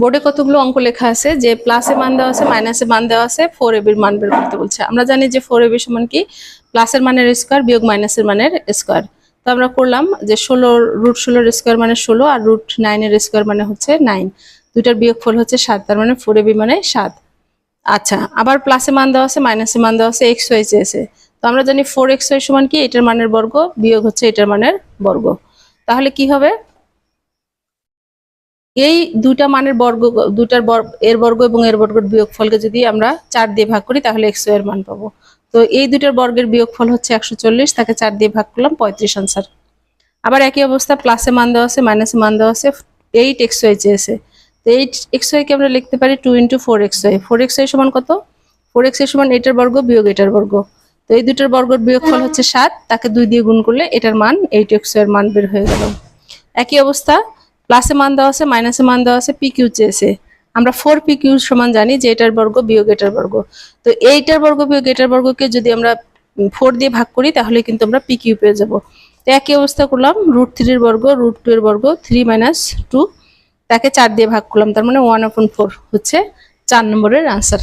বোর্ডে কতগুলো অঙ্ক লেখা আছে যে প্লাসে মান দেওয়া আছে মাইনাসে মান দেওয়া আছে 4ab এর মান বের করতে বলছে। আমরা জানি যে 4ab সমান কি প্লাসের মানের স্কয়ার বিয়োগ মাইনাসের মানের স্কয়ার। তো আমরা করলাম যে 16 √16 এর স্কয়ার মানে 16 আর √9 এর স্কয়ার মানে হচ্ছে 9, দুইটার বিয়োগফল হচ্ছে 7, তার মানে 4ab মানে 7। আচ্ছা, আবার প্লাসে মান দেওয়া আছে মাইনাসে মান দেওয়া আছে xy চেয়েছে। তো আমরা জানি 4xy সমান কি এটার মানের বর্গ বিয়োগ হচ্ছে এটার মানের বর্গ। তাহলে কি হবে, এই দুইটা মানের বর্গ দুইটার এর বর্গ এবং এর বর্গের বিয়োগফলকে যদি আমরা 4 দিয়ে ভাগ করি তাহলে xy এর মান পাবো। তো এই দুইটার বর্গের বিয়োগফল হচ্ছে 140, তাকে 4 দিয়ে ভাগ করলাম 35 আনসার। আবার একই অবস্থা প্লাসে মান দেওয়া আছে মাইনাসে মান দেওয়া আছে 8xy চেয়েছে। তো 8xy কে আমরা লিখতে পারি 2 × 4xy। 4xy সমান কত? 4xy সমান এটার বর্গ বিয়োগ এটার বর্গ। তো এই দুইটার বর্গের বিয়োগফল হচ্ছে 7, তাকে 2 দিয়ে গুণ করলে এটার মান 8xy এর মান বের হয়ে গেল। একই অবস্থা প্লাসে মান দেওয়া আছে মাইনাসে মান দেওয়া আছে pq চেয়েছে। আমরা 4pq সমান জানি যে এটার বর্গ বিয়োগ এটার বর্গ। তো এইটার বর্গ বিয়োগ এটার বর্গকে যদি আমরা 4 দিয়ে ভাগ করি তাহলে কিন্তু আমরা pq পেয়ে যাব। তো একই অবস্থা করলাম √3 এর বর্গ √2 এর বর্গ 3 - 2, তাকে 4 দিয়ে ভাগ করলাম, তার মানে 1/4 হচ্ছে 4 নম্বরের আনসার।